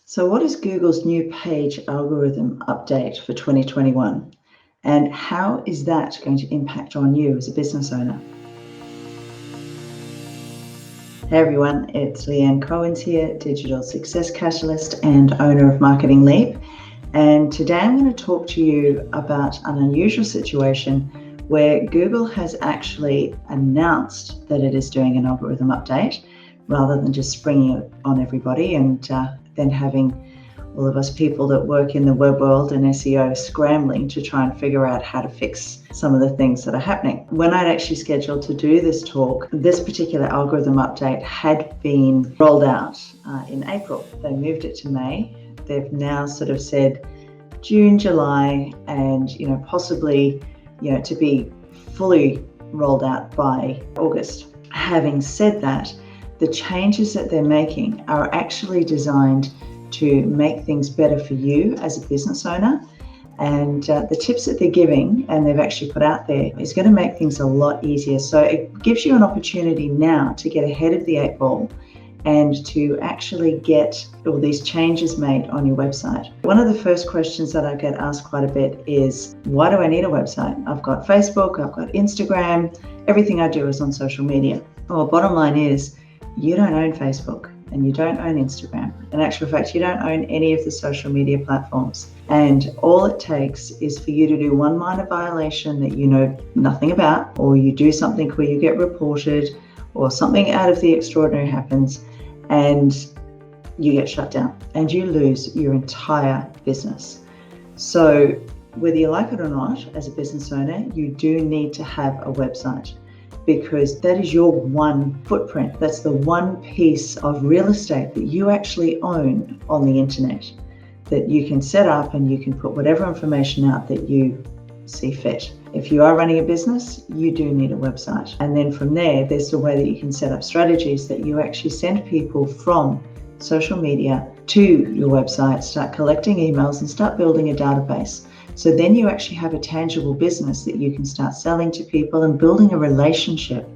So what is Google's new page algorithm update for 2021? And how is that going to impact on you as a business owner? Hey everyone, it's Leanne Cohens here, Digital Success Catalyst and owner of Marketing Leap. And today I'm going to talk to you about an unusual situation where Google has actually announced that it is doing an algorithm update rather than just springing it on everybody and then having all of us people that work in the web world and SEO scrambling to try and figure out how to fix some of the things that are happening. When I'd actually scheduled to do this talk, this particular algorithm update had been rolled out in April. They moved it to May. They've now sort of said June, July, and possibly to be fully rolled out by August. Having said that, the changes that they're making are actually designed to make things better for you as a business owner. And the tips that they're giving and they've actually put out there is going to make things a lot easier. So it gives you an opportunity now to get ahead of the 8 ball and to actually get all these changes made on your website. One of the first questions that I get asked quite a bit is, why do I need a website? I've got Facebook, I've got Instagram, everything I do is on social media. Well, bottom line is, you don't own Facebook and you don't own Instagram. In actual fact, you don't own any of the social media platforms. And all it takes is for you to do one minor violation that you know nothing about, or you do something where you get reported, or something out of the extraordinary happens, and you get shut down and you lose your entire business. So whether you like it or not, as a business owner, you do need to have a website, because that is your one footprint. That's the one piece of real estate that you actually own on the internet, that you can set up and you can put whatever information out that you see fit. If you are running a business, you do need a website. And then from there, there's the way that you can set up strategies that you actually send people from social media to your website, start collecting emails and start building a database. So then you actually have a tangible business that you can start selling to people and building a relationship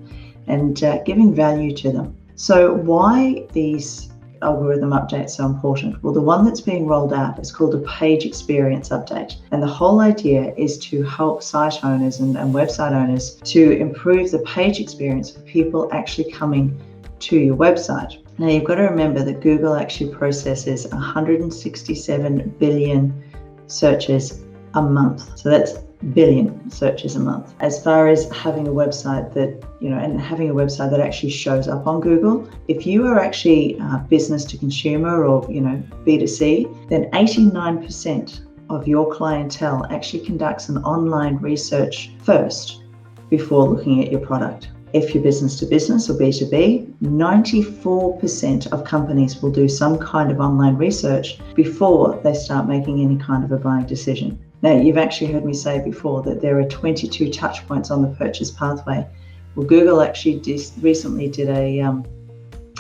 and giving value to them. So why these algorithm updates so important? Well, the one that's being rolled out is called a page experience update. And the whole idea is to help site owners and website owners to improve the page experience for people actually coming to your website. Now, you've got to remember that Google actually processes 167 billion searches a month. So that's billion searches a month. As far as having a website that, and having a website that actually shows up on Google, if you are actually business to consumer or, B2C, then 89% of your clientele actually conducts an online research first before looking at your product. If you're business to business or B2B, 94% of companies will do some kind of online research before they start making any kind of a buying decision. Now, you've actually heard me say before that there are 22 touch points on the purchase pathway. Well, Google actually recently did a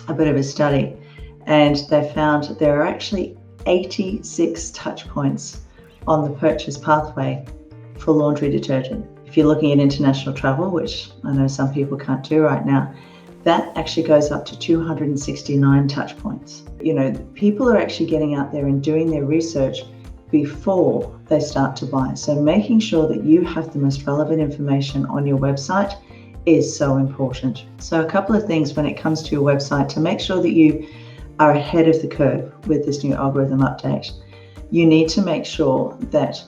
bit of a study, and they found that there are actually 86 touch points on the purchase pathway for laundry detergent. If you're looking at international travel, which I know some people can't do right now, that actually goes up to 269 touch points. People are actually getting out there and doing their research before they start to buy. So making sure that you have the most relevant information on your website is so important. So a couple of things when it comes to your website to make sure that you are ahead of the curve with this new algorithm update. You need to make sure that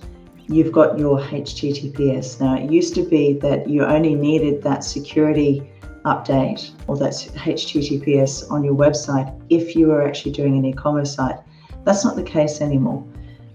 you've got your HTTPS. Now, it used to be that you only needed that security update or that HTTPS on your website if you were actually doing an e-commerce site. That's not the case anymore.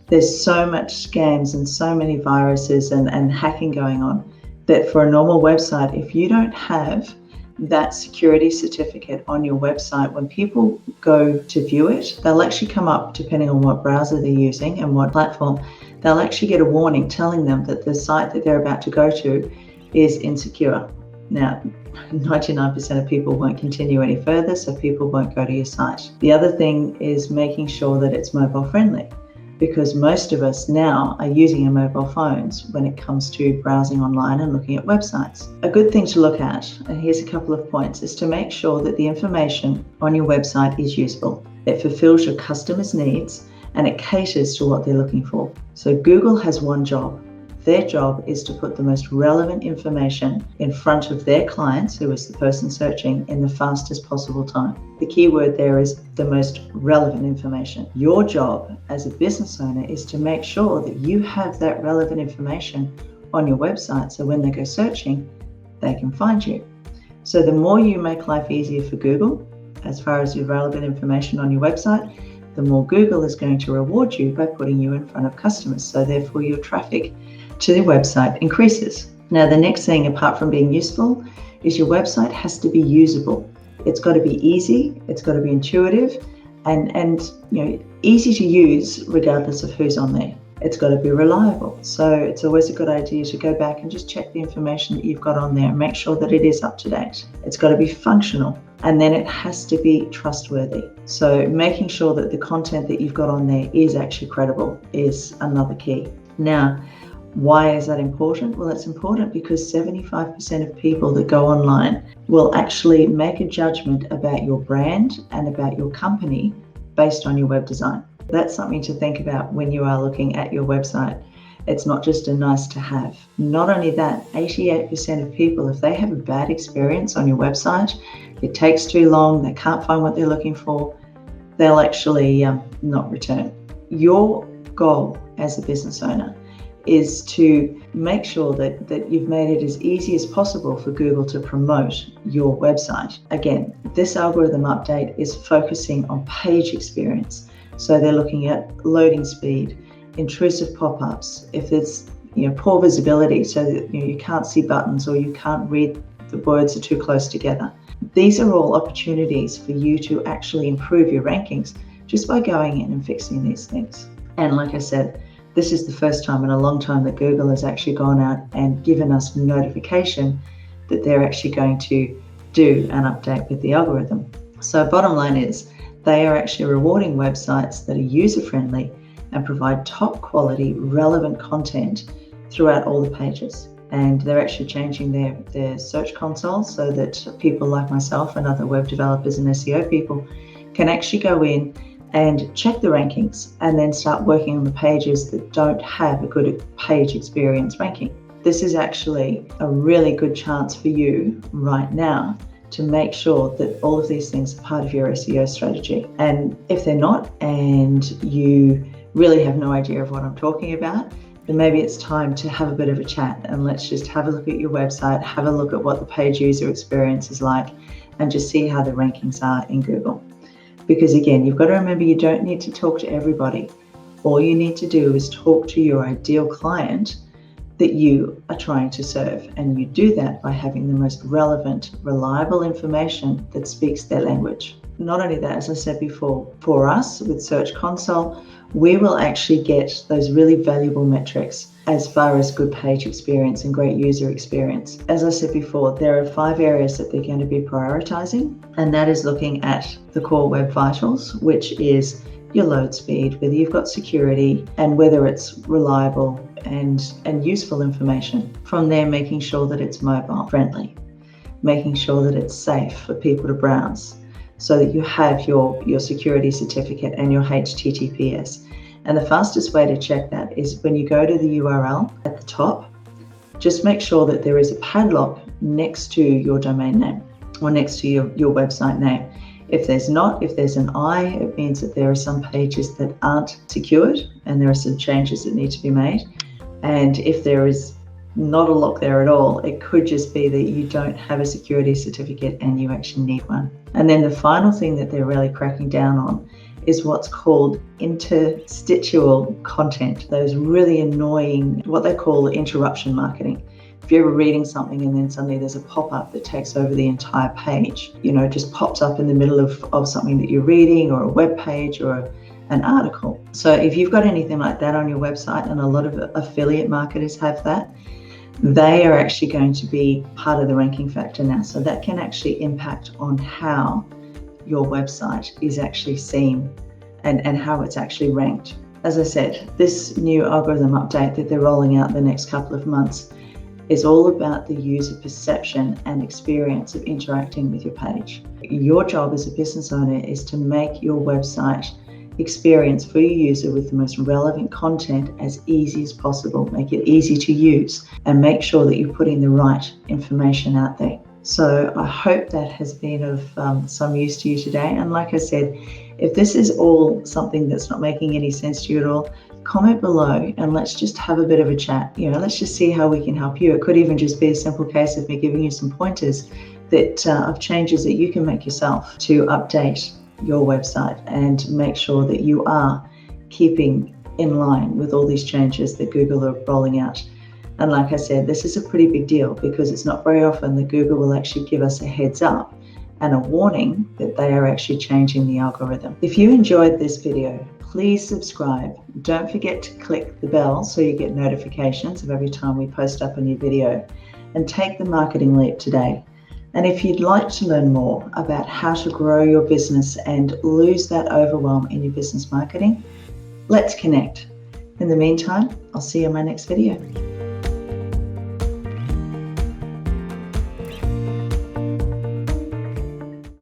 There's so much scams and so many viruses and hacking going on that for a normal website, if you don't have that security certificate on your website, when people go to view it, they'll actually come up, depending on what browser they're using and what platform, they'll actually get a warning telling them that the site that they're about to go to is insecure. Now, 99% of people won't continue any further, so people won't go to your site. The other thing is making sure that it's mobile friendly, because most of us now are using our mobile phones when it comes to browsing online and looking at websites. A good thing to look at, and here's a couple of points, is to make sure that the information on your website is useful. It fulfills your customers' needs and it caters to what they're looking for. So Google has one job. Their job is to put the most relevant information in front of their clients, who is the person searching, in the fastest possible time. The key word there is the most relevant information. Your job as a business owner is to make sure that you have that relevant information on your website, so when they go searching, they can find you. So the more you make life easier for Google, as far as your relevant information on your website, the more Google is going to reward you by putting you in front of customers. So therefore your traffic to the website increases. Now, the next thing, apart from being useful, is your website has to be usable. It's got to be easy, it's got to be intuitive, and easy to use regardless of who's on there. It's got to be reliable. So it's always a good idea to go back and just check the information that you've got on there and make sure that it is up to date. It's got to be functional, and then it has to be trustworthy. So making sure that the content that you've got on there is actually credible is another key. Now, why is that important? Well, it's important because 75% of people that go online will actually make a judgment about your brand and about your company based on your web design. That's something to think about when you are looking at your website. It's not just a nice to have. Not only that, 88% of people, if they have a bad experience on your website, it takes too long, they can't find what they're looking for, they'll actually not return. Your goal as a business owner is to make sure that you've made it as easy as possible for Google to promote your website. Again, this algorithm update is focusing on page experience. So they're looking at loading speed, intrusive pop-ups, if there's poor visibility so that you can't see buttons or you can't read, the words are too close together. These are all opportunities for you to actually improve your rankings just by going in and fixing these things. And like I said, this is the first time in a long time that Google has actually gone out and given us notification that they're actually going to do an update with the algorithm. So bottom line is, they are actually rewarding websites that are user-friendly and provide top quality, relevant content throughout all the pages. And they're actually changing their search console so that people like myself and other web developers and SEO people can actually go in and check the rankings and then start working on the pages that don't have a good page experience ranking. This is actually a really good chance for you right now to make sure that all of these things are part of your SEO strategy. And if they're not, and you really have no idea of what I'm talking about, then maybe it's time to have a bit of a chat and let's just have a look at your website, have a look at what the page user experience is like, and just see how the rankings are in Google. Because again, you've got to remember, you don't need to talk to everybody. All you need to do is talk to your ideal client that you are trying to serve. And you do that by having the most relevant, reliable information that speaks their language. Not only that, as I said before, for us with Search Console, we will actually get those really valuable metrics as far as good page experience and great user experience. As I said before, there are 5 areas that they're going to be prioritizing, and that is looking at the core web vitals, which is your load speed, whether you've got security, and whether it's reliable and useful information. From there, making sure that it's mobile friendly, making sure that it's safe for people to browse, so that you have your security certificate and your HTTPS. And the fastest way to check that is when you go to the URL at the top, just make sure that there is a padlock next to your domain name or next to your website name. If there's not, if there's an I, it means that there are some pages that aren't secured and there are some changes that need to be made. And if there is not a lock there at all, it could just be that you don't have a security certificate and you actually need one. And then the final thing that they're really cracking down on is what's called interstitial content, those really annoying, what they call interruption marketing. If you're ever reading something and then suddenly there's a pop-up that takes over the entire page, just pops up in the middle of something that you're reading, or a web page or an article. So if you've got anything like that on your website, and a lot of affiliate marketers have that, they are actually going to be part of the ranking factor now. So that can actually impact on how your website is actually seen and how it's actually ranked. As I said, this new algorithm update that they're rolling out the next couple of months is all about the user perception and experience of interacting with your page. Your job as a business owner is to make your website experience for your user with the most relevant content as easy as possible. Make it easy to use and make sure that you're putting the right information out there. So I hope that has been of some use to you today. And like I said, if this is all something that's not making any sense to you at all, comment below and let's just have a bit of a chat. Let's just see how we can help you. It could even just be a simple case of me giving you some pointers of changes that you can make yourself to update your website and make sure that you are keeping in line with all these changes that Google are rolling out. And like I said, this is a pretty big deal because it's not very often that Google will actually give us a heads up and a warning that they are actually changing the algorithm. If you enjoyed this video, please subscribe. Don't forget to click the bell so you get notifications of every time we post up a new video, and take the marketing leap today. And if you'd like to learn more about how to grow your business and lose that overwhelm in your business marketing, let's connect. In the meantime, I'll see you in my next video.